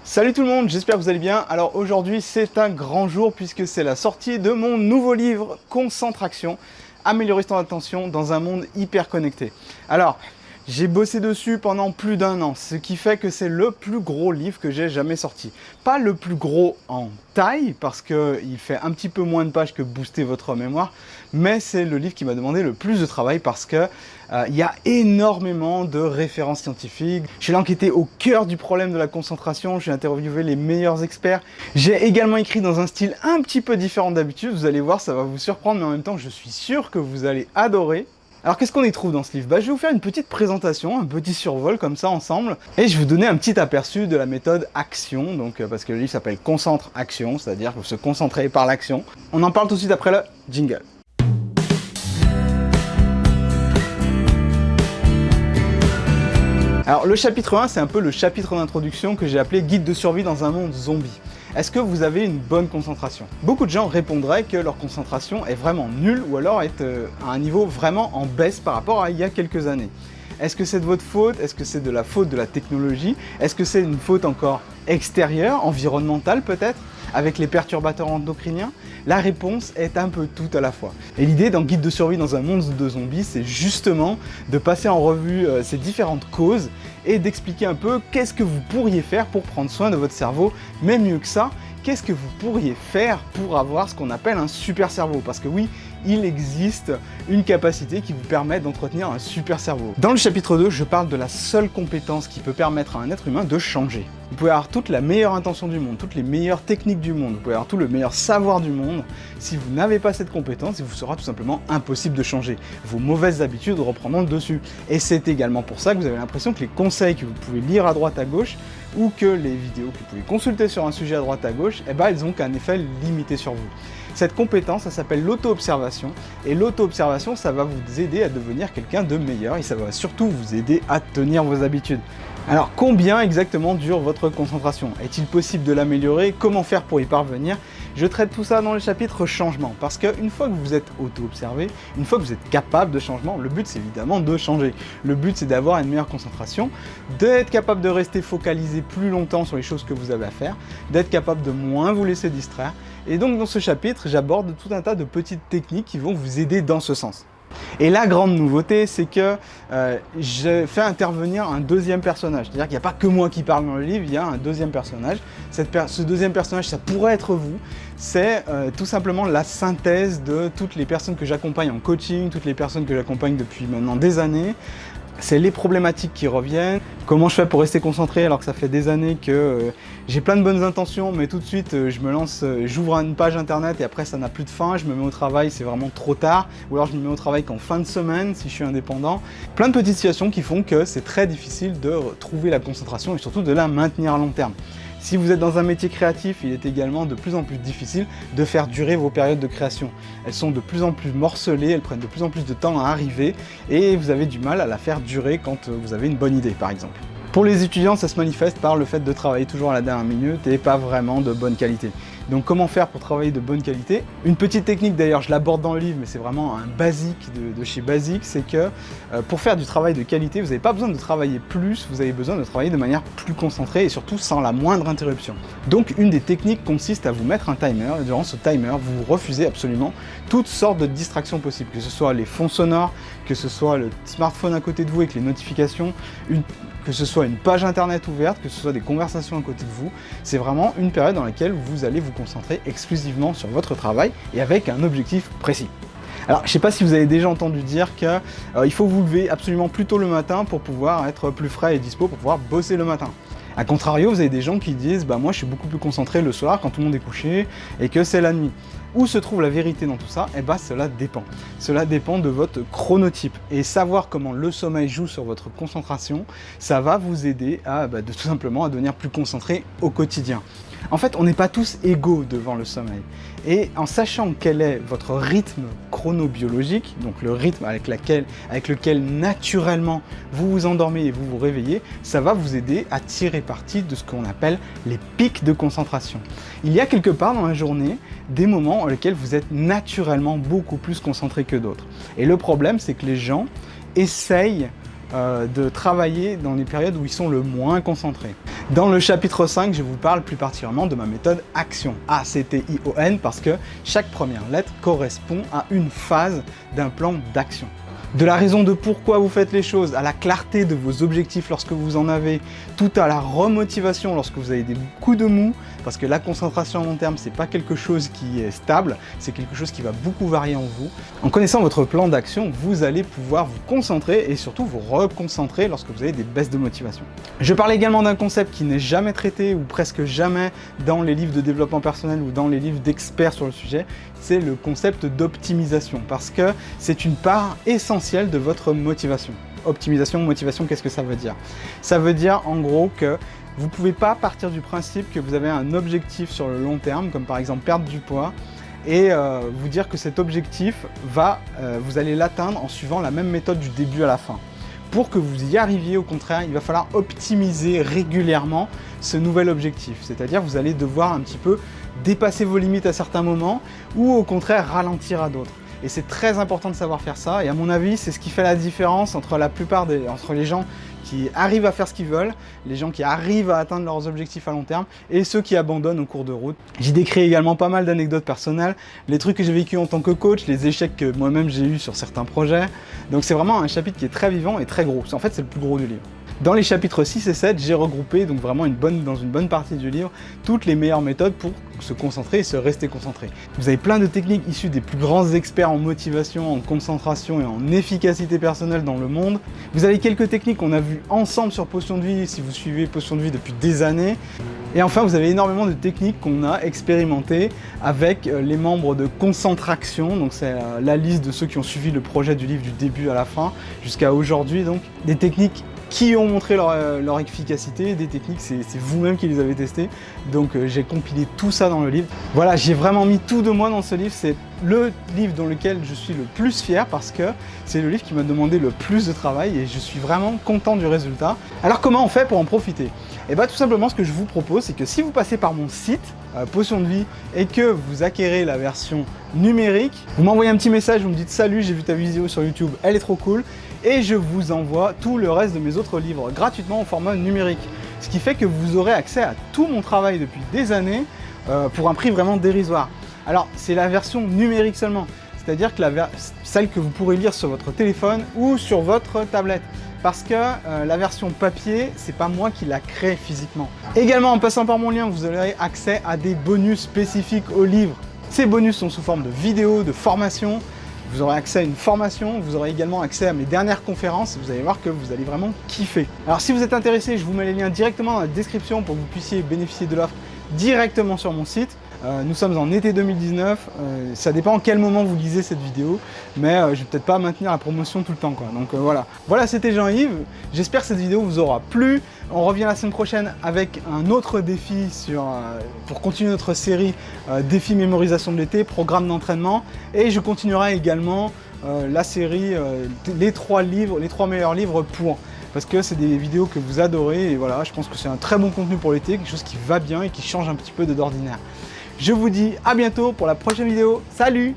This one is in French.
Salut tout le monde, j'espère que vous allez bien. Alors aujourd'hui c'est un grand jour puisque c'est la sortie de mon nouveau livre Concentration, améliorer son attention dans un monde hyper connecté. Alors j'ai bossé dessus pendant plus d'un an, ce qui fait que c'est le plus gros livre que j'ai jamais sorti. Pas le plus gros en taille, parce qu'il fait un petit peu moins de pages que Booster votre mémoire, mais c'est le livre qui m'a demandé le plus de travail parce que il y a énormément de références scientifiques. Je suis enquêté au cœur du problème de la concentration, j'ai interviewé les meilleurs experts. J'ai également écrit dans un style un petit peu différent d'habitude, vous allez voir, ça va vous surprendre, mais en même temps, je suis sûr que vous allez adorer. Alors qu'est-ce qu'on y trouve dans ce livre? Je vais vous faire une petite présentation, un petit survol comme ça ensemble, et je vais vous donner un petit aperçu de la méthode action, donc parce que le livre s'appelle Concentre Action, c'est-à-dire que vous se concentrez par l'action. On en parle tout de suite après le jingle. Alors le chapitre 1, c'est un peu le chapitre d'introduction que j'ai appelé Guide de survie dans un monde zombie. Est-ce que vous avez une bonne concentration? Beaucoup de gens répondraient que leur concentration est vraiment nulle ou alors est à un niveau vraiment en baisse par rapport à il y a quelques années. Est-ce que c'est de votre faute? Est-ce que c'est de la faute de la technologie? Est-ce que c'est une faute encore extérieure, environnementale peut-être, avec les perturbateurs endocriniens? La réponse est un peu tout à la fois. Et l'idée dans Guide de survie dans un monde de zombies, c'est justement de passer en revue ces différentes causes et d'expliquer un peu qu'est-ce que vous pourriez faire pour prendre soin de votre cerveau, mais mieux que ça, qu'est-ce que vous pourriez faire pour avoir ce qu'on appelle un super cerveau? Parce que oui, il existe une capacité qui vous permet d'entretenir un super cerveau. Dans le chapitre 2, je parle de la seule compétence qui peut permettre à un être humain de changer. Vous pouvez avoir toute la meilleure intention du monde, toutes les meilleures techniques du monde, vous pouvez avoir tout le meilleur savoir du monde. Si vous n'avez pas cette compétence, il vous sera tout simplement impossible de changer. Vos mauvaises habitudes reprendront le dessus. Et c'est également pour ça que vous avez l'impression que les conseils que vous pouvez lire à droite à gauche ou que les vidéos que vous pouvez consulter sur un sujet à droite à gauche, elles ont qu'un effet limité sur vous. Cette compétence, ça s'appelle l'auto-observation, et l'auto-observation, ça va vous aider à devenir quelqu'un de meilleur, et ça va surtout vous aider à tenir vos habitudes. Alors, combien exactement dure votre concentration? Est-il possible de l'améliorer? Comment faire pour y parvenir? Je traite tout ça dans le chapitre changement, parce qu'une fois que vous êtes auto-observé, une fois que vous êtes capable de changement, le but c'est évidemment de changer. Le but c'est d'avoir une meilleure concentration, d'être capable de rester focalisé plus longtemps sur les choses que vous avez à faire, d'être capable de moins vous laisser distraire. Et donc dans ce chapitre, j'aborde tout un tas de petites techniques qui vont vous aider dans ce sens. Et la grande nouveauté, c'est que je fais intervenir un deuxième personnage. C'est-à-dire qu'il n'y a pas que moi qui parle dans le livre, il y a un deuxième personnage. Ce deuxième personnage, ça pourrait être vous. C'est tout simplement la synthèse de toutes les personnes que j'accompagne en coaching, toutes les personnes que j'accompagne depuis maintenant des années. C'est les problématiques qui reviennent, comment je fais pour rester concentré alors que ça fait des années que j'ai plein de bonnes intentions, mais tout de suite je me lance, j'ouvre une page internet et après ça n'a plus de fin, je me mets au travail, c'est vraiment trop tard, ou alors je me mets au travail qu'en fin de semaine si je suis indépendant. Plein de petites situations qui font que c'est très difficile de trouver la concentration et surtout de la maintenir à long terme. Si vous êtes dans un métier créatif, il est également de plus en plus difficile de faire durer vos périodes de création. Elles sont de plus en plus morcelées, elles prennent de plus en plus de temps à arriver et vous avez du mal à la faire durer quand vous avez une bonne idée par exemple. Pour les étudiants, ça se manifeste par le fait de travailler toujours à la dernière minute et pas vraiment de bonne qualité. Donc comment faire pour travailler de bonne qualité? Une petite technique d'ailleurs, je l'aborde dans le livre, mais c'est vraiment un basique de chez Basique, c'est que pour faire du travail de qualité, vous n'avez pas besoin de travailler plus, vous avez besoin de travailler de manière plus concentrée et surtout sans la moindre interruption. Donc une des techniques consiste à vous mettre un timer, et durant ce timer, vous refusez absolument toutes sortes de distractions possibles, que ce soit les fonds sonores, que ce soit le smartphone à côté de vous avec les notifications, que ce soit une page internet ouverte, que ce soit des conversations à côté de vous. C'est vraiment une période dans laquelle vous allez vous concentrer exclusivement sur votre travail et avec un objectif précis. Alors, je ne sais pas si vous avez déjà entendu dire qu'il faut vous lever absolument plus tôt le matin pour pouvoir être plus frais et dispo pour pouvoir bosser le matin. A contrario, vous avez des gens qui disent moi je suis beaucoup plus concentré le soir quand tout le monde est couché et que c'est la nuit. Où se trouve la vérité dans tout ça? Cela dépend. Cela dépend de votre chronotype. Et savoir comment le sommeil joue sur votre concentration, ça va vous aider à tout simplement à devenir plus concentré au quotidien. En fait, on n'est pas tous égaux devant le sommeil. Et en sachant quel est votre rythme chronobiologique, donc le rythme avec lequel naturellement vous vous endormez et vous vous réveillez, ça va vous aider à tirer parti de ce qu'on appelle les pics de concentration. Il y a quelque part dans la journée des moments dans lesquels vous êtes naturellement beaucoup plus concentré que d'autres. Et le problème, c'est que les gens essayent de travailler dans les périodes où ils sont le moins concentrés. Dans le chapitre 5, je vous parle plus particulièrement de ma méthode ACTION, A-C-T-I-O-N, parce que chaque première lettre correspond à une phase d'un plan d'action. De la raison de pourquoi vous faites les choses, à la clarté de vos objectifs lorsque vous en avez, tout à la remotivation lorsque vous avez des coups de mou, parce que la concentration à long terme, c'est pas quelque chose qui est stable, c'est quelque chose qui va beaucoup varier en vous. En connaissant votre plan d'action, vous allez pouvoir vous concentrer et surtout vous reconcentrer lorsque vous avez des baisses de motivation. Je parle également d'un concept qui n'est jamais traité ou presque jamais dans les livres de développement personnel ou dans les livres d'experts sur le sujet, c'est le concept d'optimisation, parce que c'est une part essentielle de votre motivation. Optimisation, motivation, qu'est-ce que ça veut dire? Ça veut dire en gros que vous ne pouvez pas partir du principe que vous avez un objectif sur le long terme, comme par exemple perdre du poids, et vous dire que cet objectif, vous allez l'atteindre en suivant la même méthode du début à la fin. Pour que vous y arriviez, au contraire, il va falloir optimiser régulièrement ce nouvel objectif. C'est-à-dire vous allez devoir un petit peu dépasser vos limites à certains moments ou au contraire ralentir à d'autres. Et c'est très important de savoir faire ça. Et à mon avis, c'est ce qui fait la différence entre entre les gens qui arrivent à faire ce qu'ils veulent, les gens qui arrivent à atteindre leurs objectifs à long terme et ceux qui abandonnent au cours de route. J'y décris également pas mal d'anecdotes personnelles, les trucs que j'ai vécu en tant que coach, les échecs que moi-même j'ai eu sur certains projets. Donc c'est vraiment un chapitre qui est très vivant et très gros. En fait, c'est le plus gros du livre. Dans les chapitres 6 et 7, j'ai regroupé donc vraiment dans une bonne partie du livre toutes les meilleures méthodes pour se concentrer et se rester concentré. Vous avez plein de techniques issues des plus grands experts en motivation, en concentration et en efficacité personnelle dans le monde. Vous avez quelques techniques qu'on a vues ensemble sur Potion de Vie si vous suivez Potion de Vie depuis des années. Et enfin, vous avez énormément de techniques qu'on a expérimentées avec les membres de Concentraction. Donc c'est la liste de ceux qui ont suivi le projet du livre du début à la fin jusqu'à aujourd'hui. Donc des techniques qui ont montré leur efficacité, des techniques, c'est vous-même qui les avez testées. Donc j'ai compilé tout ça dans le livre. Voilà, j'ai vraiment mis tout de moi dans ce livre. C'est le livre dans lequel je suis le plus fier parce que c'est le livre qui m'a demandé le plus de travail et je suis vraiment content du résultat. Alors comment on fait pour en profiter? Et bien tout simplement ce que je vous propose, c'est que si vous passez par mon site, Potion de Vie, et que vous acquérez la version numérique, vous m'envoyez un petit message, vous me dites « Salut, j'ai vu ta vidéo sur YouTube, elle est trop cool » et je vous envoie tout le reste de mes autres livres gratuitement au format numérique. Ce qui fait que vous aurez accès à tout mon travail depuis des années pour un prix vraiment dérisoire. Alors, c'est la version numérique seulement, c'est-à-dire que celle que vous pourrez lire sur votre téléphone ou sur votre tablette. Parce que la version papier, c'est pas moi qui la crée physiquement. Également, en passant par mon lien, vous aurez accès à des bonus spécifiques au livre. Ces bonus sont sous forme de vidéos, de formations. Vous aurez accès à une formation, vous aurez également accès à mes dernières conférences. Vous allez voir que vous allez vraiment kiffer. Alors si vous êtes intéressé, je vous mets les liens directement dans la description pour que vous puissiez bénéficier de l'offre directement sur mon site. Nous sommes en été 2019, ça dépend à quel moment vous lisez cette vidéo, mais je vais peut-être pas maintenir la promotion tout le temps, quoi. Donc voilà. Voilà, c'était Jean-Yves, j'espère que cette vidéo vous aura plu. On revient la semaine prochaine avec un autre défi pour continuer notre série défi mémorisation de l'été, programme d'entraînement, et je continuerai également la série les 3 meilleurs livres pour... Parce que c'est des vidéos que vous adorez et voilà, je pense que c'est un très bon contenu pour l'été, quelque chose qui va bien et qui change un petit peu d'ordinaire. Je vous dis à bientôt pour la prochaine vidéo. Salut!